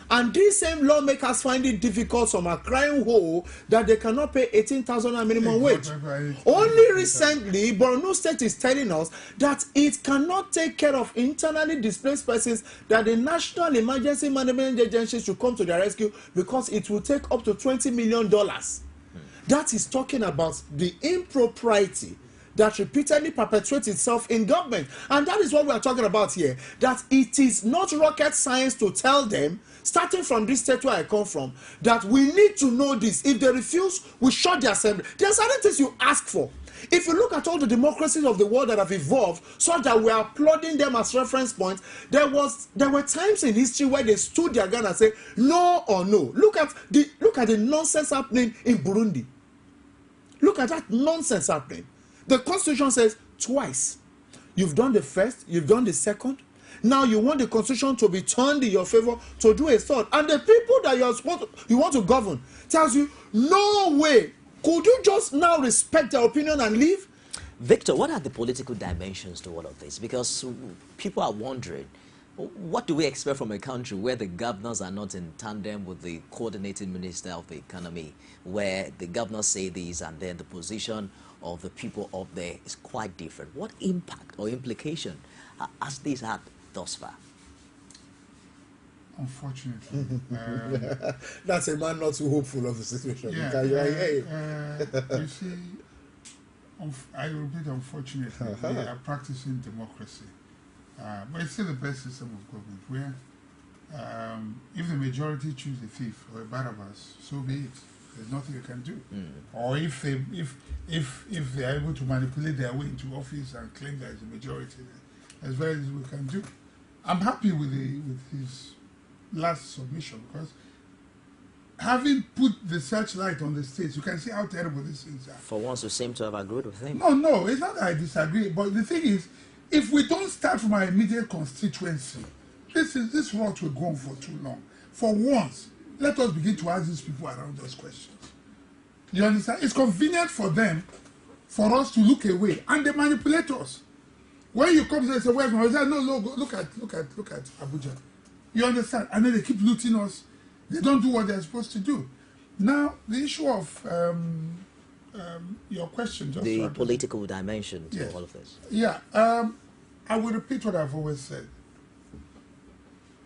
And these same lawmakers find it difficult, some are crying whole that they cannot pay 18,000 minimum wage. Only recently, Borno State is telling us that it cannot take care of internally displaced persons, that the National Emergency Management Agency should come to their rescue because it will take up to $20 million. That is talking about the impropriety that repeatedly perpetuates itself in government. And that is what we are talking about here, that it is not rocket science to tell them, starting from this state where I come from, that we need to know this. If they refuse, we shut the assembly. There are certain things you ask for. If you look at all the democracies of the world that have evolved, so that we are applauding them as reference points, there were times in history where they stood their ground and said no or no. Look at the nonsense happening in Burundi. Look at that nonsense happening. The Constitution says twice. You've done the first, you've done the second. Now you want the Constitution to be turned in your favor to do a third. And the people that you want to govern tells you, no way. Could you just now respect their opinion and leave? Victor, what are the political dimensions to all of this? Because people are wondering, what do we expect from a country where the governors are not in tandem with the coordinating minister of the economy, where the governors say this and then the position of the people up there is quite different? What impact or implication has this had thus far? Unfortunately. That's a man not too hopeful of the situation. Yeah, you see, I repeat, unfortunately, we are practicing democracy. But it's still the best system of government where if the majority choose a thief or a Barabbas, so be it. There's nothing you can do. Or if they are able to manipulate their way into office and claim there is a majority, there's very little we can do. I'm happy with his last submission, because having put the searchlight on the states, you can see how terrible these things are. For once, you seem to have agreed with him. No, it's not that I disagree, but the thing is, if we don't start from our immediate constituency, this rot will go on for too long. For once, let us begin to ask these people around those questions. You understand? It's convenient for them, for us to look away, and they manipulate us. When you come and say, "Where's my?" I say, "No, look at Abuja." You understand? And then they keep looting us. They don't do what they're supposed to do. Now, the issue of your question, just the political dimension to all of this. Yeah, I will repeat what I've always said.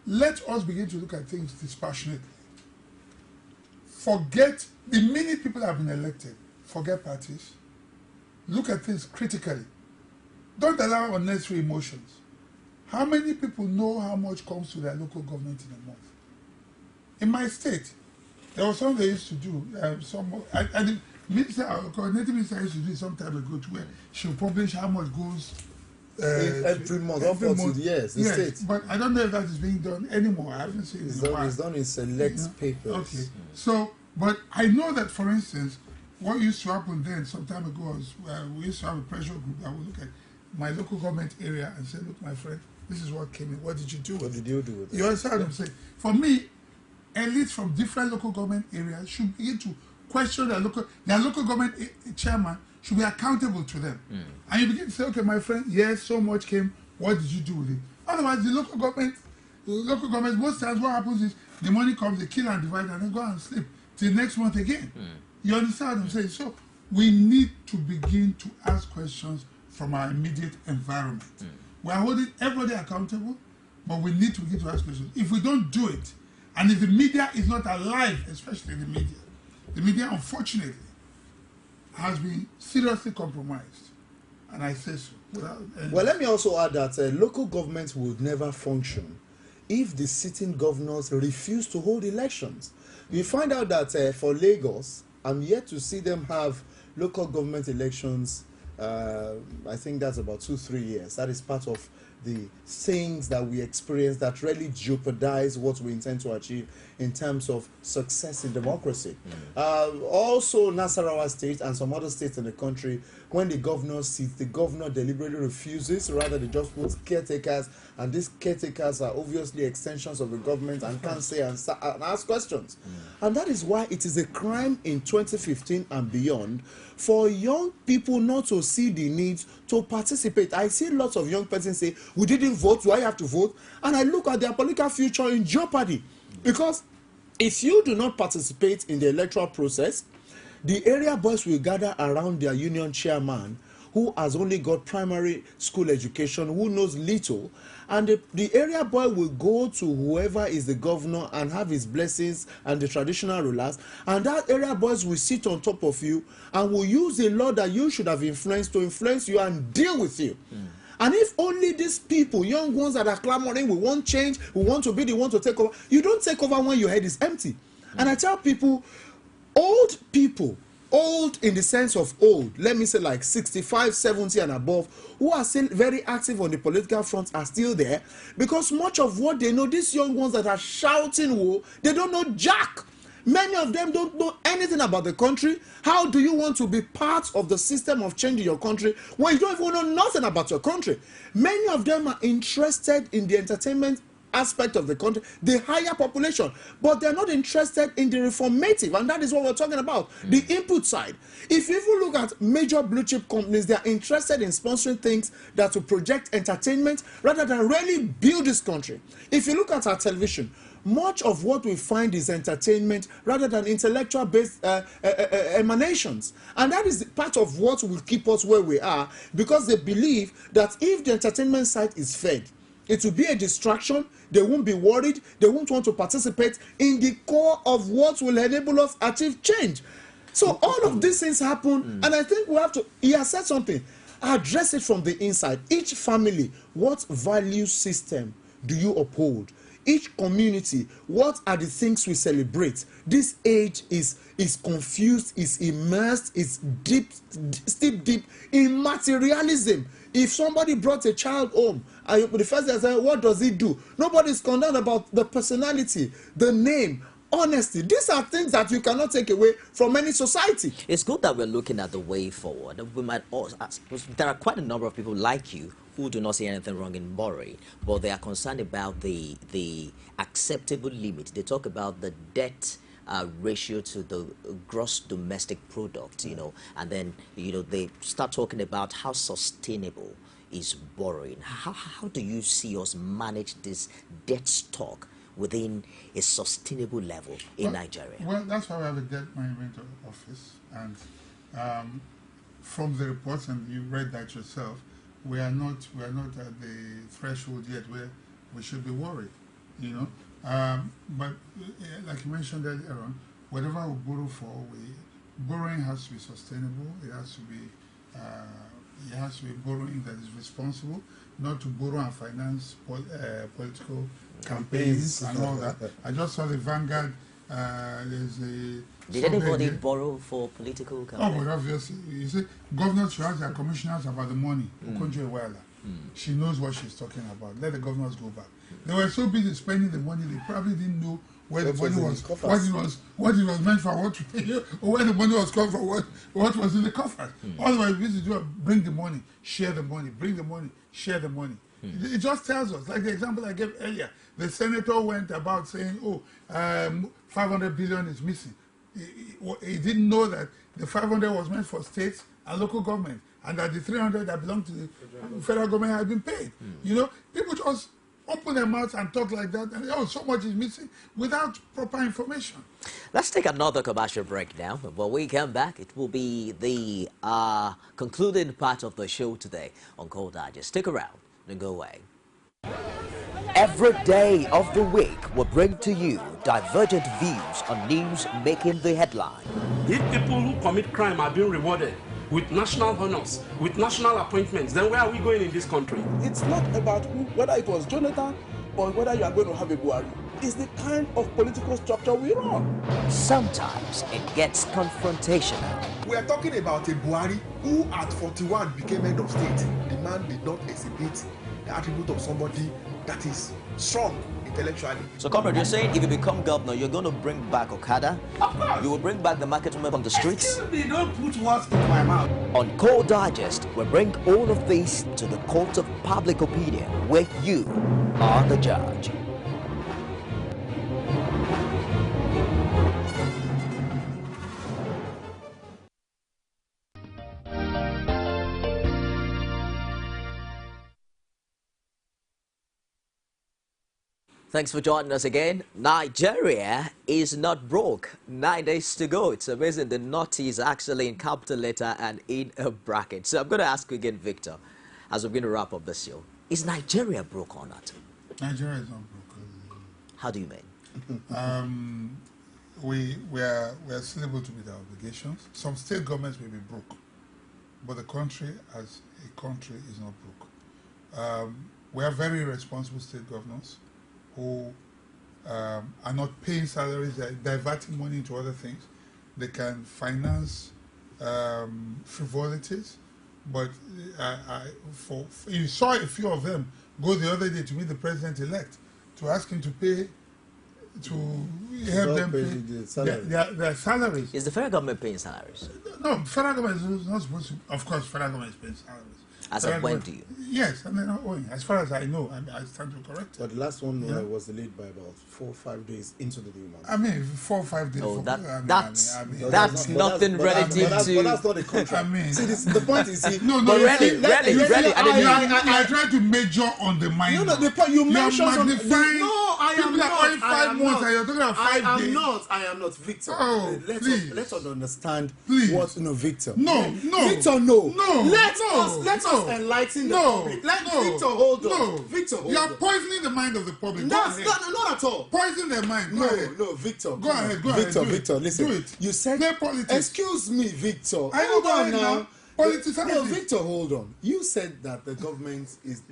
Let us begin to look at things dispassionately. Forget, the minute people have been elected, forget parties. Look at things critically. Don't allow unnecessary emotions. How many people know how much comes to their local government in a month? In my state, there was something they used to do. The minister, coordinating minister used to do it some time ago, where she would publish how much goes every month. Yes, state. But I don't know if that is being done anymore. I haven't seen it. It's done in select papers. Okay. So, but I know that, for instance, what used to happen then some time ago was we used to have a pressure group that would look at my local government area and say, "Look, my friend, this is what came in. What did you do? What did you do with it?" You understand what I'm saying? For me, elites from different local government areas should begin to question their local government chairman should be accountable to them. And you begin to say, "Okay, my friend, yes, so much came. What did you do with it?" Otherwise, the local government, most times what happens is the money comes, they kill and divide, and then go and sleep till next month again. You understand what I'm saying? So we need to begin to ask questions from our immediate environment. We are holding everybody accountable, but we need to begin to ask questions. If we don't do it, and if the media is not alive, especially the media, unfortunately, has been seriously compromised. And I say so. Well, let me also add that local governments would never function if the sitting governors refuse to hold elections. You find out that for Lagos, I'm yet to see them have local government elections. I think that's about 2-3 years. That is part of the things that we experience that really jeopardize what we intend to achieve in terms of success in democracy. Also, Nasarawa State and some other states in the country, when the governor sits, the governor deliberately refuses, rather they just put caretakers, and these caretakers are obviously extensions of the government and can't say and ask questions. And that is why it is a crime in 2015 and beyond for young people not to see the need to participate. I see lots of young persons say, "We didn't vote, do I have to vote?" And I look at their political future in jeopardy. Because if you do not participate in the electoral process, the area boys will gather around their union chairman who has only got primary school education, who knows little, and the area boy will go to whoever is the governor and have his blessings and the traditional rulers, and that area boys will sit on top of you and will use the law that you should have influenced to influence you and deal with you. And if only these people, young ones that are clamoring, we want change, we want to be the one to take over, you don't take over when your head is empty. And I tell people, old in the sense of old, let me say like 65, 70 and above, who are still very active on the political front are still there, because much of what they know, these young ones that are shouting woe, they don't know jack. Many of them don't know anything about the country. How do you want to be part of the system of change in your country when you don't even know nothing about your country? Many of them are interested in the entertainment aspect of the country, the higher population, but they're not interested in the reformative, and that is what we're talking about, the input side. If you even look at major blue chip companies, they're interested in sponsoring things that will project entertainment rather than really build this country. If you look at our television, much of what we find is entertainment rather than intellectual based emanations, and that is part of what will keep us where we are, because they believe that if the entertainment side is fed, it will be a distraction. They won't be worried. They won't want to participate in the core of what will enable us achieve change. So all of these things happen, and I think we have to, he has said something, address it from the inside. Each family, what value system do you uphold? Each community, what are the things we celebrate? This age is confused, is immersed, is deep in materialism. If somebody brought a child home, the first thing I say, what does he do? Nobody is concerned about the personality, the name, honesty. These are things that you cannot take away from any society. It's good that we're looking at the way forward. We might also ask, there are quite a number of people like you who do not see anything wrong in borrowing, but they are concerned about the acceptable limit. They talk about the debt ratio to the gross domestic product, you know, and then, you know, they start talking about how sustainable is borrowing. How do you see us manage this debt stock within a sustainable level in Nigeria? Well, that's why we have a debt management office, and from the reports, and you read that yourself, we are not at the threshold yet where we should be worried, you know. But like you mentioned earlier on, whatever we borrow for, borrowing has to be sustainable. It has to be borrowing that is responsible, not to borrow and finance political campaigns and all that. I just saw the Vanguard. Did anybody borrow for political campaigns? Oh, but obviously, you see, governors should ask their commissioners about the money. Okonjo Iweala, she knows what she's talking about. Let the governors go back. They were so busy spending the money, they probably didn't know where the money was, what it was meant for, or where the money was coming for, what was in the coffers. All they were busy to do, bring the money, share the money, bring the money, share the money. It just tells us, like the example I gave earlier, the senator went about saying, 500 billion is missing. He didn't know that the 500 was meant for states and local government, and that the 300 that belonged to the federal government had been paid. You know, people just open their mouths and talk like that, and so much is missing without proper information. Let's take another commercial break now. When we come back, it will be the concluding part of the show today on Cold Digest. Stick around and go away. Every day of the week, we bring to you divergent views on news making the headline. If people who commit crime are being rewarded with national honors, with national appointments, then where are we going in this country? It's not about whether it was Jonathan or whether you are going to have a Buhari. It's the kind of political structure we run. Sometimes it gets confrontational. We are talking about a Buhari who at 41 became head of state. The man did not exhibit the attribute of somebody that is strong intellectually. So, comrade, you're saying if you become governor, you're going to bring back Okada? Of course. You will bring back the market women on the streets? Excuse me, don't put words into my mouth. On Cold Digest, we bring all of this to the court of public opinion, where you are the judge. Thanks for joining us again. Nigeria is not broke. 9 days to go. It's amazing. The naughty is actually in capital letter and in a bracket. So I'm going to ask you again, Victor, as we're going to wrap up this show. Is Nigeria broke or not? Nigeria is not broke. How do you mean? We are still able to meet our obligations. Some state governments may be broke, but the country as a country is not broke. We have very responsible state governors who are not paying salaries, they're diverting money into other things. They can finance frivolities, but you saw a few of them go the other day to meet the president-elect to ask him to pay, to help them pay their salaries. Is the federal government paying salaries? No, federal government is not supposed to. Of course, federal government is paying salaries. As of when do you? Yes, and they're not owing. As far as I know, I stand to correct it. But the last one was delayed by about 4 or 5 days into the new month. I mean, 4 or 5 days. Oh, that's nothing relative to. But that's not a contract. I mean, see, the point is, no, really. I try to measure on the minor. No, the point you mentioned on. No, I am not. 5 months, and you're talking about 5 days. I am not, Victor. Oh, let us understand what Victor. No. Victor, no. Let us enlighten the public. Victor, hold on. Victor, hold on. You are poisoning the mind of the public. Not at all. Poison their mind. No, Victor. Go ahead. Victor, listen. Do it. You said play politics. Excuse me, Victor. Hold on now. Politics. No, Victor, hold on. You said that the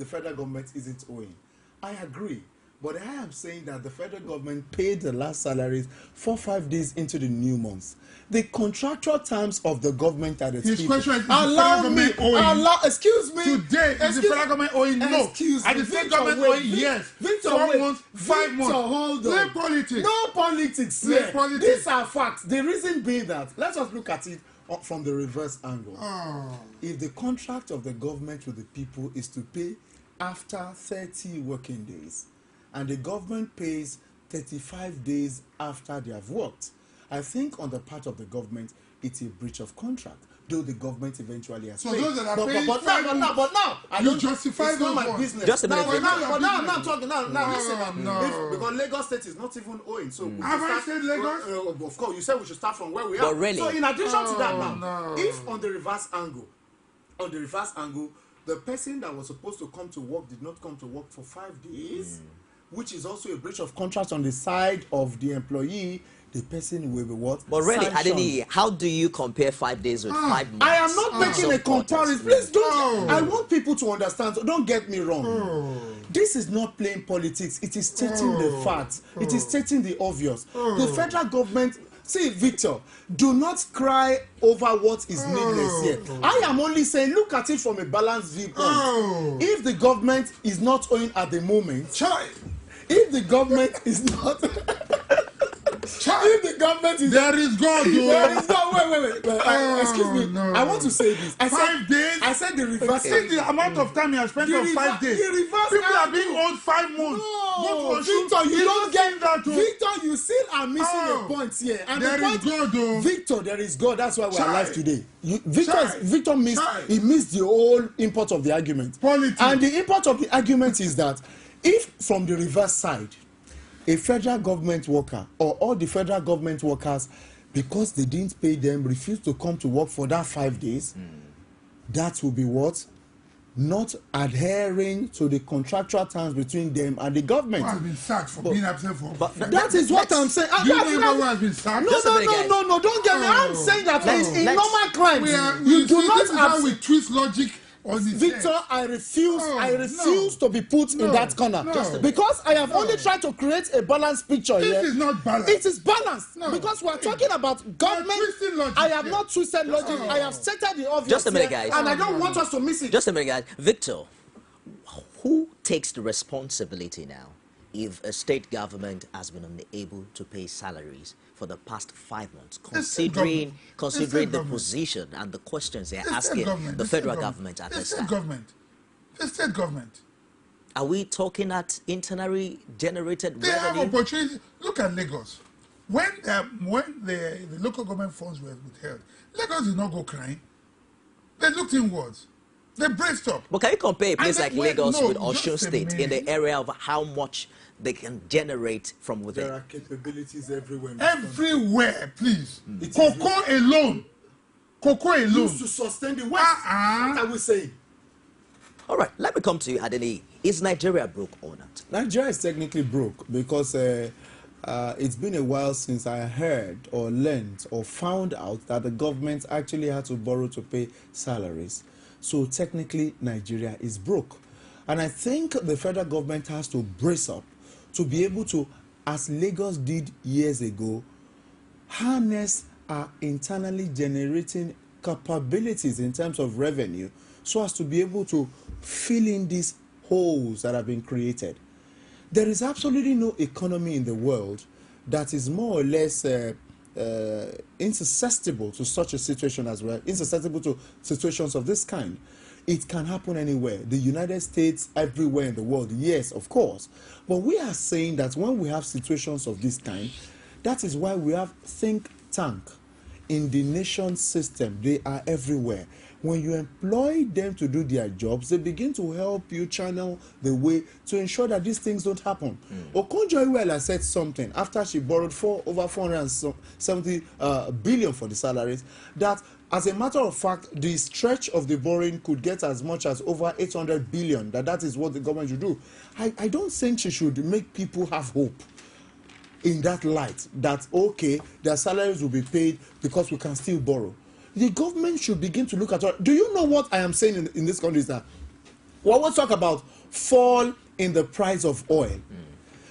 federal government isn't owing. I agree. But I am saying that the federal government paid the last salaries 4 or 5 days into the new months. The contractual terms of the government are the His question is the federal government owing? Excuse me. Today, is the federal government owing? No. Excuse me. And the state government owing? Yes. Victor, 4 months, 5 months. Hold on. Play politics. No politics. Play politics. These are facts. The reason being that, let us look at it from the reverse angle. If the contract of the government with the people is to pay after 30 working days, and the government pays 35 days after they have worked, I think on the part of the government, it's a breach of contract, though the government eventually has so paid. Those that are paying but now, I you don't justify it's not my business. Just a minute. But now I'm not talking. Now listen. No. Because Lagos State is not even owing. So have I said Lagos? Of course, you said we should start from where we are. But really? So in addition to that, now, if on the reverse angle, the person that was supposed to come to work did not come to work for 5 days, which is also a breach of contract on the side of the employee, the person will be what? But really, sanctioned. Adeni, how do you compare 5 days with 5 months? I am not making a comparison. Please don't. I want people to understand. So don't get me wrong. This is not playing politics. It is stating the facts. It is stating the obvious. The federal government. See, Victor, do not cry over what is needless here. I am only saying, look at it from a balanced viewpoint. If the government is not owing at the moment, if the government is not... If the government is... There is God, There is God. Wait. Excuse me. No. I want to say this. 5 days? I said the reverse. See the amount of time you have spent on 5 days. People are being owed 5 months. No, Victor, you don't get that. Victor, you still are missing a point here. And there the point, is God, though. Victor, there is God. That's why we are alive today. Victor missed. He missed the whole import of the argument. Politics. And the import of the argument is that if from the reverse side, a federal government worker or all the federal government workers, because they didn't pay them, refused to come to work for that 5 days, that will be what? Not adhering to the contractual terms between them and the government. Who has been sacked for being absent for... That is what I'm saying. Do you know who has been sacked? No, don't get me. I'm saying that in normal crimes, you do not have... how we twist logic. Victor, I refuse to be put in that corner. Because I have only tried to create a balanced picture here. This is not balanced. It is balanced. Because we are talking about government. I have not twisted logic. I have stated the obvious. Just a minute, guys. And I don't want us to miss it. Just a minute, guys. Victor, who takes the responsibility now if a state government has been unable to pay salaries for the past 5 months, considering the position and the questions they're asking the federal government at this time? The state government. Are we talking at internally generated they revenue? Have opportunity. Look at Lagos. When the local government funds were withheld, Lagos did not go crying. They looked inwards. They braced up. But can you compare a place like Lagos with just Osun a State in the minute. area of how much they can generate from within? There are capabilities everywhere. Everywhere, please. Cocoa alone. Cocoa alone. Used to sustain the West. What are we saying? All right, let me come to you, Adeni. Is Nigeria broke or not? Nigeria is technically broke because it's been a while since I heard or learned or found out that the government actually had to borrow to pay salaries. So technically, Nigeria is broke. And I think the federal government has to brace up to be able to, as Lagos did years ago, harness our internally generating capabilities in terms of revenue so as to be able to fill in these holes that have been created. There is absolutely no economy in the world that is more or less insusceptible to such a situation as well, insusceptible to situations of this kind. It can happen anywhere. The United States, everywhere in the world, yes, of course. But we are saying that when we have situations of this kind, that is why we have think tank in the nation system. They are everywhere. When you employ them to do their jobs, they begin to help you channel the way to ensure that these things don't happen. Okonjo-Iweala said something after she borrowed over 470 billion for the salaries, that as a matter of fact, the stretch of the borrowing could get as much as over 800 billion, that is what the government should do. I don't think she should make people have hope in that light, that, okay, their salaries will be paid because we can still borrow. The government should begin to look at it. Do you know what I am saying in this country is that we always talk about fall in the price of oil.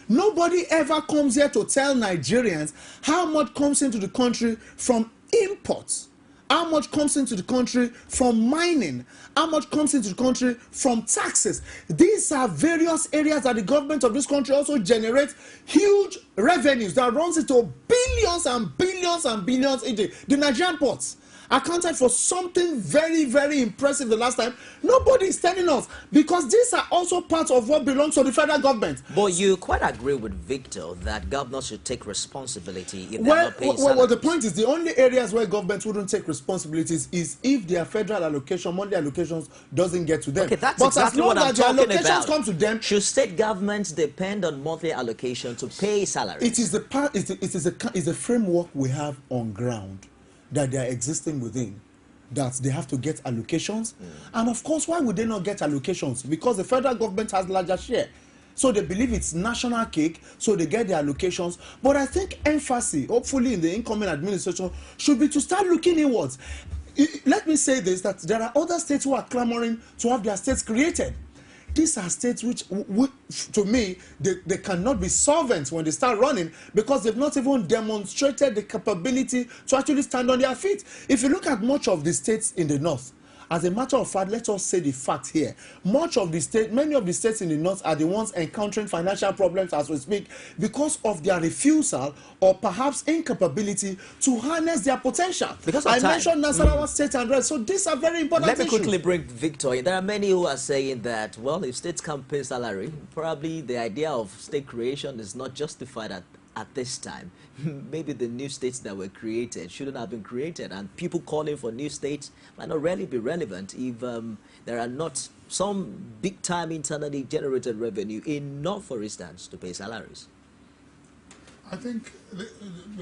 Nobody ever comes here to tell Nigerians how much comes into the country from imports, how much comes into the country from mining, how much comes into the country from taxes. These are various areas that the government of this country also generates huge revenues that runs into billions and billions and billions a day. The Nigerian ports accounted for something very, very impressive the last time. Nobody is telling us, because these are also part of what belongs to the federal government. But you quite agree with Victor that governors should take responsibility if they're not paying salaries. Well, the point is, the only areas where government wouldn't take responsibilities is if their federal allocation, monthly allocations, doesn't get to them. Okay, that's but exactly as long what I'm as the talking allocations about. come to them, should state governments depend on monthly allocation to pay salaries? it is the part. It is a framework we have on ground that they are existing within, that they have to get allocations. And of course, why would they not get allocations? Because the federal government has larger share, so they believe it's national cake, so they get the allocations. But I think emphasis, hopefully in the incoming administration, should be to start looking inwards. Let me say this, that there are other states who are clamoring to have their states created. These are states which to me, they cannot be solvent when they start running, because they've not even demonstrated the capability to actually stand on their feet. If you look at much of the states in the north, as a matter of fact, let us say the fact here, many of the states in the north are the ones encountering financial problems as we speak because of their refusal or perhaps incapability to harness their potential. Because of I time. mentioned Nasarawa State and rest, so these are very important Let me issues. quickly bring Victor in. There are many who are saying that, well, if states can't pay salary, probably the idea of state creation is not justified at this time. Maybe the new states that were created shouldn't have been created, and people calling for new states might not really be relevant if there are not some big-time internally generated revenue enough, for instance, to pay salaries. I think,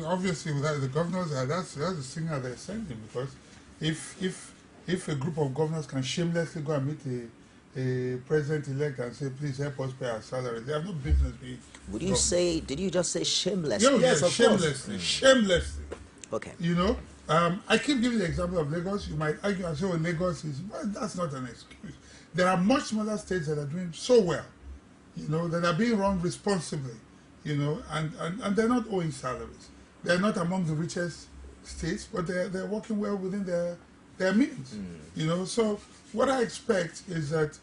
obviously, the governors, that's the signal they're sending, because if a group of governors can shamelessly go and meet a president-elect and say, please help us pay our salaries, they have no business being. Would you say, did you just say shamelessly? Yes, shamelessly. Shamelessly. Okay. You know, I keep giving the example of Lagos. You might argue and say, well, Lagos is, well, that's not an excuse. There are much smaller states that are doing so well, you know, that are being run responsibly, you know, and they're not owing salaries. They're not among the richest states, but they're working well within their means, you know. So what I expect is that,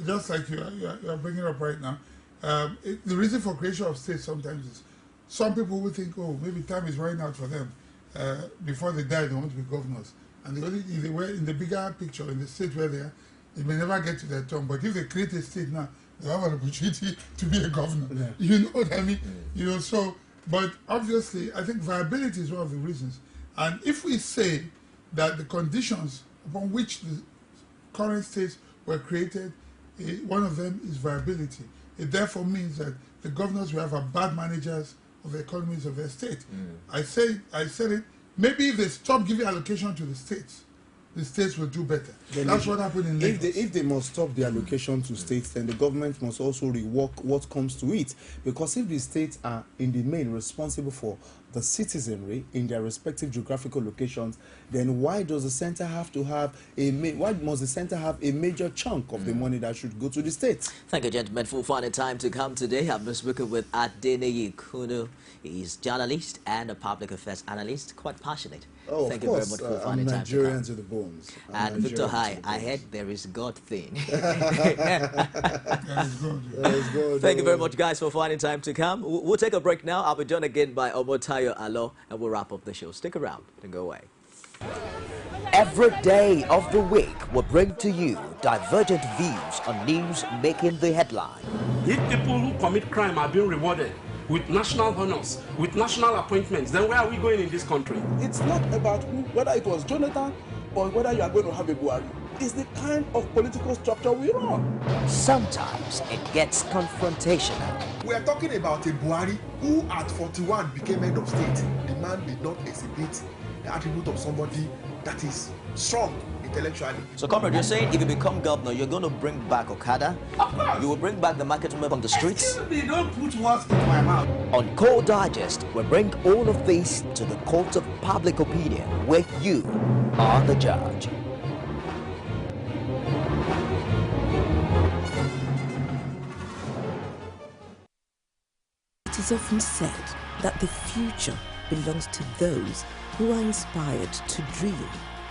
just like you are bringing up right now, the reason for creation of states sometimes is some people will think, oh, maybe time is running out for them. Before they die, they want to be governors. And if they were in the bigger picture, in the state where they are, they may never get to their term. But if they create a state now, they have an opportunity to be a governor. Yeah. You know what I mean? You know, so, but obviously, I think viability is one of the reasons. And if we say that the conditions upon which the current states were created, one of them is viability. It therefore means that the governors will have bad managers of the economies of their state. I said it, maybe if they stop giving allocation to the states will do better. That's what happened in Lagos. If they must stop the allocation to states, then the government must also rework what comes to it. Because if the states are in the main responsible for the citizenry in their respective geographical locations, then why does the center have to have why must the center have a major chunk of the money that should go to the states? Thank you, gentlemen, for finding time to come today. I've been speaking with Adeniyi Kunu. He's journalist and a public affairs analyst, quite passionate. Oh, Thank of you course. very much for I'm finding time to come. Nigerian to the bones. And Victor Hai, I heard there is God thing. Thank you very much, guys, for finding time to come. We'll take a break now. I'll be joined again by Omotayo Alo, and we'll wrap up the show. Stick around. Don't go away. Every day of the week will bring to you divergent views on news making the headline. If people who commit crime are being rewarded with national honors, with national appointments, then where are we going in this country? It's not about whether it was Jonathan or whether you are going to have a Buhari. It's the kind of political structure we run. Sometimes it gets confrontational. We are talking about a Buhari who at 41 became head of state. The man did not exhibit the attribute of somebody that is strong intellectually. So, comrade, you're saying if you become governor, you're going to bring back Okada? Of course. You will bring back the market women on the streets? Excuse me, don't put words into my mouth. On Core Digest, we bring all of this to the court of public opinion, where you are the judge. It is often said that the future belongs to those who are inspired to dream.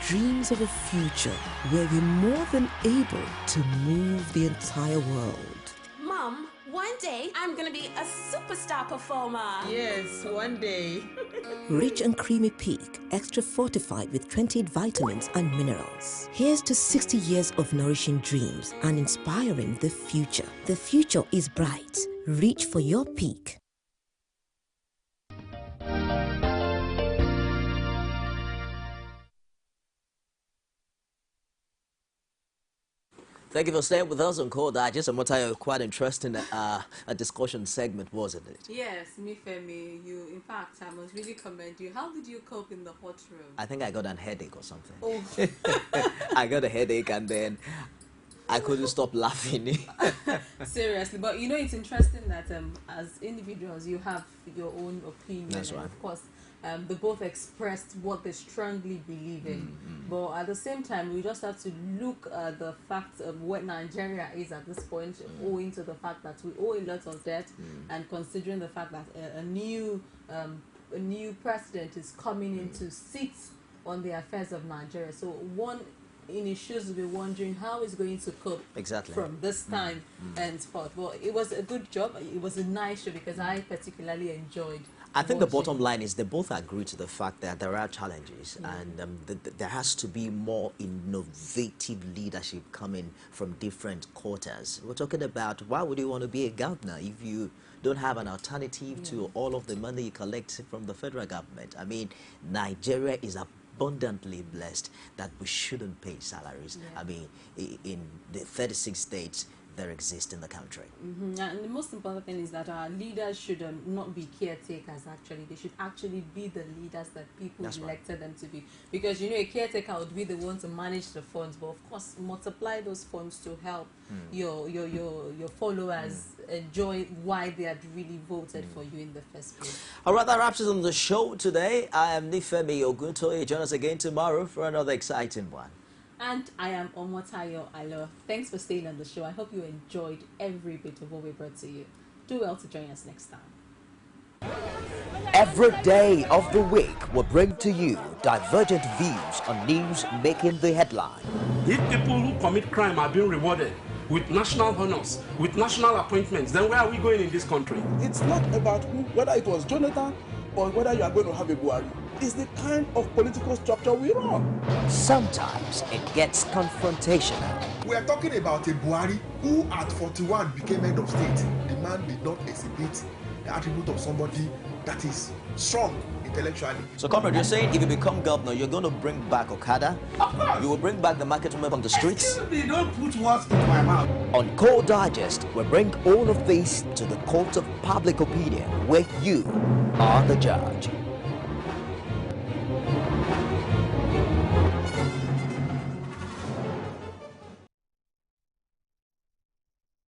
Dreams of a future where we're more than able to move the entire world. Mom, one day I'm gonna be a superstar performer. Yes, one day. Rich and creamy peak, extra fortified with 28 vitamins and minerals. Here's to 60 years of nourishing dreams and inspiring the future. The future is bright. Reach for your peak. Thank you for staying with us on Core Digest. And what a quite interesting a discussion segment, wasn't it? Yes, Mifemi, you, in fact, I must really commend you. How did you cope in the hot room? I think I got a headache or something. Oh. I got a headache and then I couldn't stop laughing. Seriously, but you know, it's interesting that as individuals, you have your own opinion. That's right. And of course, they both expressed what they strongly believe in. But at the same time, we just have to look at the fact of what Nigeria is at this point, owing to the fact that we owe a lot of debt, and considering the fact that a new president is coming in to sit on the affairs of Nigeria. So one in his shoes will be wondering how he's going to cope from this time and forth. Well, it was a good job. It was a nice show because I particularly enjoyed. I think the bottom line is they both agree to the fact that there are challenges and there has to be more innovative leadership coming from different quarters. We're talking about why would you want to be a governor if you don't have an alternative to all of the money you collect from the federal government? I mean, Nigeria is abundantly blessed that we shouldn't pay salaries. I mean, in the 36 states that exist in the country. And the most important thing is that our leaders should not be caretakers. Actually, they should actually be the leaders that people elected them to be. Because you know, a caretaker would be the one to manage the funds, but of course, multiply those funds to help your followers enjoy why they had really voted for you in the first place. All right, that wraps us on the show today. I am Nifemi Oguntoye. Join us again tomorrow for another exciting one. And I am Omotayo Alo. Thanks for staying on the show. I hope you enjoyed every bit of what we brought to you. Do well to join us next time. Every day of the week will bring to you divergent views on news making the headline. If people who commit crime are being rewarded with national honors, with national appointments, then where are we going in this country? It's not about whether it was Jonathan or whether you are going to have a Buhari. It's the kind of political structure we run. Sometimes it gets confrontational. We are talking about a Buhari who at 41 became head of state. The man did not exhibit the attribute of somebody that is strong intellectually. So, comrade, you're saying if you become governor, you're going to bring back Okada? Of course. You will bring back the market women on the streets? Excuse me, don't put words into my mouth. On Core Digest, we bring all of this to the court of public opinion, where you are the judge.